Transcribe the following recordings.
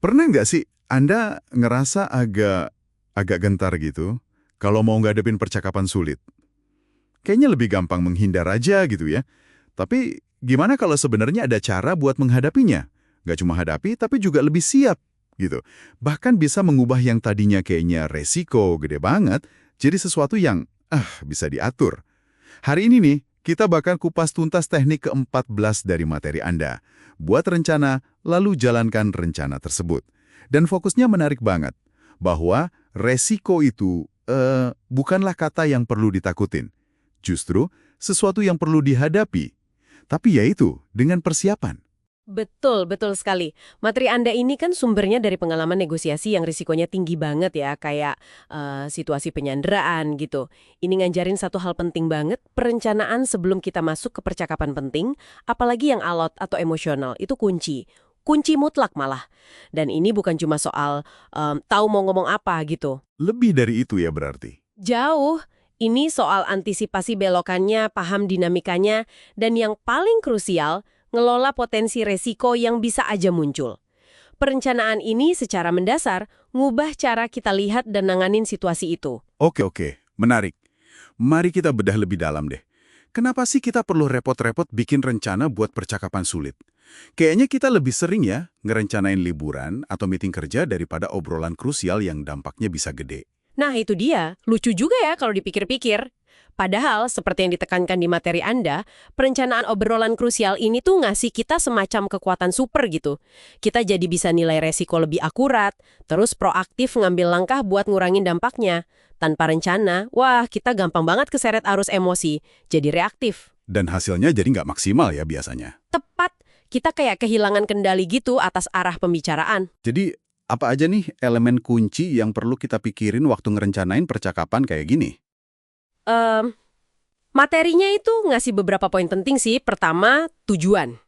Pernah nggak sih Anda ngerasa agak gentar gitu kalau mau ngadepin percakapan sulit? Kayaknya lebih gampang menghindar aja gitu ya. Tapi gimana kalau sebenarnya ada cara buat menghadapinya? Nggak cuma hadapi, tapi juga lebih siap gitu. Bahkan bisa mengubah yang tadinya kayaknya resiko gede banget, jadi sesuatu yang bisa diatur. Hari ini nih, kita bakal kupas tuntas teknik ke-14 dari materi Anda. Buat rencana, lalu jalankan rencana tersebut. Dan fokusnya menarik banget, bahwa resiko itu bukanlah kata yang perlu ditakutin. Justru, sesuatu yang perlu dihadapi. Tapi yaitu, dengan persiapan. Betul, betul sekali. Materi Anda ini kan sumbernya dari pengalaman negosiasi yang risikonya tinggi banget ya, kayak situasi penyanderaan gitu. Ini ngajarin satu hal penting banget, perencanaan sebelum kita masuk ke percakapan penting, apalagi yang alot atau emosional, itu kunci. Kunci mutlak malah. Dan ini bukan cuma soal tahu mau ngomong apa gitu. Lebih dari itu ya berarti. Jauh. Ini soal antisipasi belokannya, paham dinamikanya, dan yang paling krusial, ngelola potensi resiko yang bisa aja muncul. Perencanaan ini secara mendasar ngubah cara kita lihat dan nanganin situasi itu. Oke, menarik. Mari kita bedah lebih dalam deh. Kenapa sih kita perlu repot-repot bikin rencana buat percakapan sulit? Kayaknya kita lebih sering ya ngerencanain liburan atau meeting kerja daripada obrolan krusial yang dampaknya bisa gede. Nah itu dia, lucu juga ya kalau dipikir-pikir. Padahal, seperti yang ditekankan di materi Anda, perencanaan obrolan krusial ini tuh ngasih kita semacam kekuatan super gitu. Kita jadi bisa nilai resiko lebih akurat, terus proaktif ngambil langkah buat ngurangin dampaknya. Tanpa rencana, wah kita gampang banget keseret arus emosi, jadi reaktif. Dan hasilnya jadi nggak maksimal ya biasanya. Tepat, kita kayak kehilangan kendali gitu atas arah pembicaraan. Jadi, apa aja nih elemen kunci yang perlu kita pikirin waktu ngerencanain percakapan kayak gini? Materinya itu ngasih beberapa poin penting sih. Pertama, tujuan.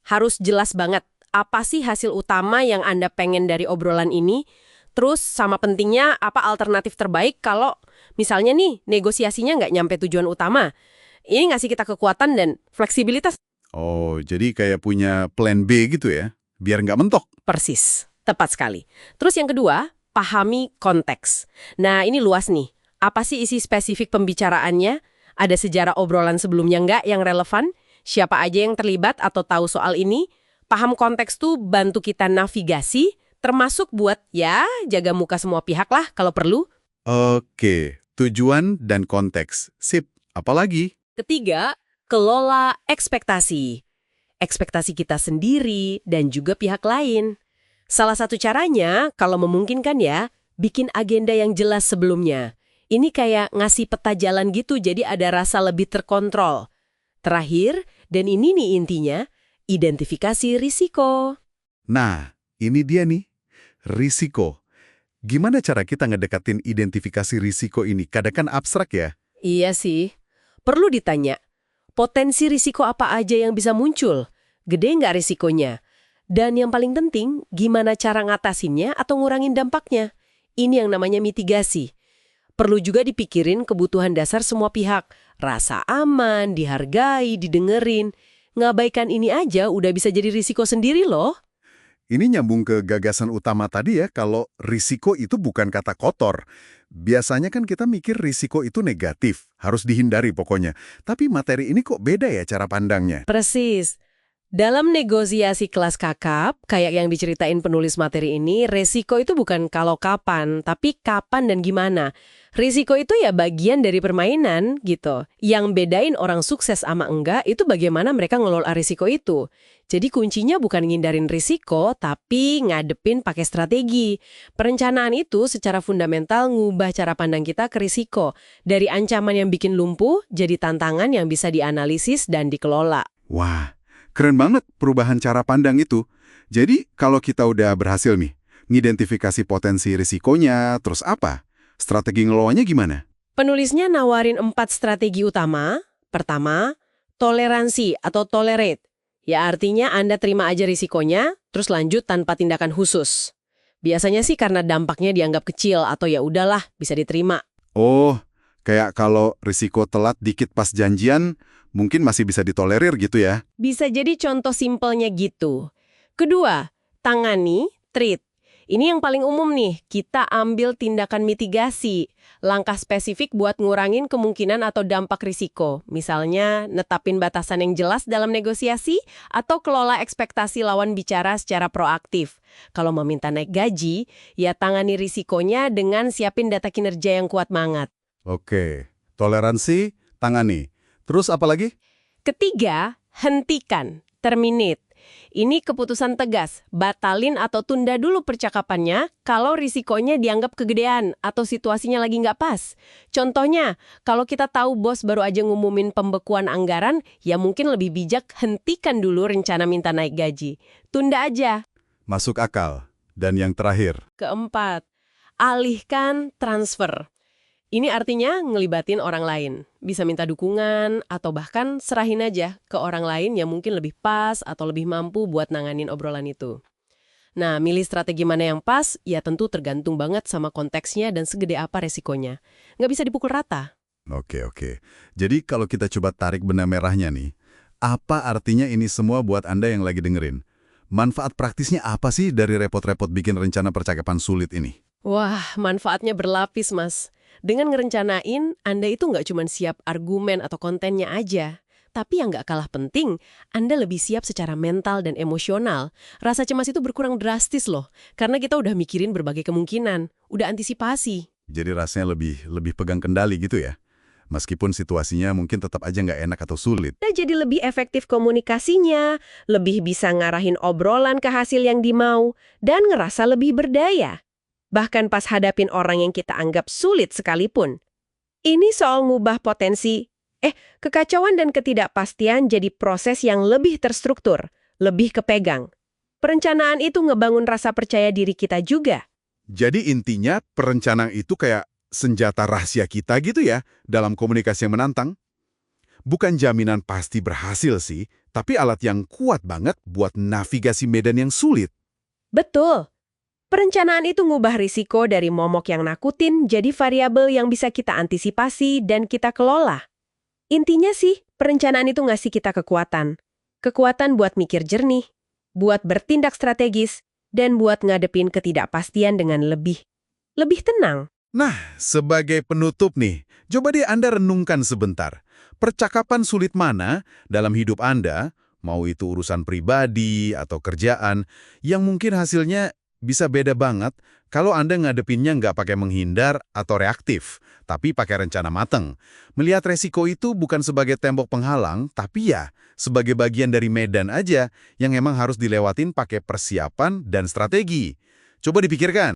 Harus jelas banget, apa sih hasil utama yang Anda pengen dari obrolan ini? Terus sama pentingnya, apa alternatif terbaik kalau misalnya nih, negosiasinya nggak nyampe tujuan utama. Ini ngasih kita kekuatan dan fleksibilitas. Oh, jadi kayak punya plan B gitu ya, biar nggak mentok. Persis, tepat sekali. Terus yang kedua, pahami konteks. Nah, ini luas nih. Apa sih isi spesifik pembicaraannya? Ada sejarah obrolan sebelumnya nggak yang relevan? Siapa aja yang terlibat atau tahu soal ini? Paham konteks tuh bantu kita navigasi, termasuk buat ya jaga muka semua pihak lah kalau perlu. Oke, tujuan dan konteks. Sip, apalagi? Ketiga, kelola ekspektasi. Ekspektasi kita sendiri dan juga pihak lain. Salah satu caranya, kalau memungkinkan ya, bikin agenda yang jelas sebelumnya. Ini kayak ngasih peta jalan gitu, jadi ada rasa lebih terkontrol. Terakhir, dan ini nih intinya, identifikasi risiko. Nah, ini dia nih, risiko. Gimana cara kita ngedekatin identifikasi risiko ini? Kadang kan abstrak ya? Iya sih. Perlu ditanya, potensi risiko apa aja yang bisa muncul? Gede nggak risikonya? Dan yang paling penting, gimana cara ngatasinnya atau ngurangin dampaknya? Ini yang namanya mitigasi. Perlu juga dipikirin kebutuhan dasar semua pihak. Rasa aman, dihargai, didengerin. Ngabaikan ini aja udah bisa jadi risiko sendiri loh. Ini nyambung ke gagasan utama tadi ya, kalau risiko itu bukan kata kotor. Biasanya kan kita mikir risiko itu negatif, harus dihindari pokoknya. Tapi materi ini kok beda ya cara pandangnya? Persis. Dalam negosiasi kelas kakap, kayak yang diceritain penulis materi ini, risiko itu bukan kalau kapan, tapi kapan dan gimana. Risiko itu ya bagian dari permainan gitu. Yang bedain orang sukses sama enggak itu bagaimana mereka ngelola risiko itu. Jadi kuncinya bukan ngindarin risiko, tapi ngadepin pakai strategi. Perencanaan itu secara fundamental ngubah cara pandang kita ke risiko. Dari ancaman yang bikin lumpuh, jadi tantangan yang bisa dianalisis dan dikelola. Wah, keren banget perubahan cara pandang itu. Jadi kalau kita udah berhasil nih, ngidentifikasi potensi risikonya, terus apa? Strategi ngelolanya gimana? Penulisnya nawarin 4 strategi utama. Pertama, toleransi atau tolerate. Ya artinya Anda terima aja risikonya, terus lanjut tanpa tindakan khusus. Biasanya sih karena dampaknya dianggap kecil atau ya udahlah, bisa diterima. Oh, kayak kalau risiko telat dikit pas janjian, mungkin masih bisa ditolerir gitu ya? Bisa jadi contoh simpelnya gitu. Kedua, tangani, treat. Ini yang paling umum nih, kita ambil tindakan mitigasi. Langkah spesifik buat ngurangin kemungkinan atau dampak risiko. Misalnya, netapin batasan yang jelas dalam negosiasi atau kelola ekspektasi lawan bicara secara proaktif. Kalau meminta naik gaji, ya tangani risikonya dengan siapin data kinerja yang kuat banget. Oke, toleransi, tangani. Terus apa lagi? Ketiga, hentikan, terminate. Ini keputusan tegas, batalin atau tunda dulu percakapannya kalau risikonya dianggap kegedean atau situasinya lagi nggak pas. Contohnya, kalau kita tahu bos baru aja ngumumin pembekuan anggaran, ya mungkin lebih bijak hentikan dulu rencana minta naik gaji. Tunda aja. Masuk akal. Dan yang terakhir, Keempat, alihkan transfer. Ini artinya ngelibatin orang lain. Bisa minta dukungan atau bahkan serahin aja ke orang lain yang mungkin lebih pas atau lebih mampu buat nanganin obrolan itu. Nah, milih strategi mana yang pas, ya tentu tergantung banget sama konteksnya dan segede apa resikonya. Nggak bisa dipukul rata. Oke. Jadi kalau kita coba tarik benang merahnya nih, apa artinya ini semua buat Anda yang lagi dengerin? Manfaat praktisnya apa sih dari repot-repot bikin rencana percakapan sulit ini? Wah, manfaatnya berlapis, Mas. Dengan ngerencanain, Anda itu nggak cuma siap argumen atau kontennya aja. Tapi yang nggak kalah penting, Anda lebih siap secara mental dan emosional. Rasa cemas itu berkurang drastis loh, karena kita udah mikirin berbagai kemungkinan, udah antisipasi. Jadi rasanya lebih pegang kendali gitu ya? Meskipun situasinya mungkin tetap aja nggak enak atau sulit. Kita jadi lebih efektif komunikasinya, lebih bisa ngarahin obrolan ke hasil yang dimau, dan ngerasa lebih berdaya. Bahkan pas hadapin orang yang kita anggap sulit sekalipun. Ini soal ngubah kekacauan dan ketidakpastian jadi proses yang lebih terstruktur, lebih kepegang. Perencanaan itu ngebangun rasa percaya diri kita juga. Jadi intinya perencanaan itu kayak senjata rahasia kita gitu ya dalam komunikasi yang menantang. Bukan jaminan pasti berhasil sih, tapi alat yang kuat banget buat navigasi medan yang sulit. Betul. Perencanaan itu ngubah risiko dari momok yang nakutin jadi variabel yang bisa kita antisipasi dan kita kelola. Intinya sih, perencanaan itu ngasih kita kekuatan. Kekuatan buat mikir jernih, buat bertindak strategis, dan buat ngadepin ketidakpastian dengan lebih tenang. Nah, sebagai penutup nih, coba deh Anda renungkan sebentar. Percakapan sulit mana dalam hidup Anda, mau itu urusan pribadi atau kerjaan, yang mungkin hasilnya bisa beda banget kalau Anda ngadepinnya nggak pakai menghindar atau reaktif, tapi pakai rencana mateng. Melihat resiko itu bukan sebagai tembok penghalang, tapi ya sebagai bagian dari medan aja yang emang harus dilewatin pakai persiapan dan strategi. Coba dipikirkan.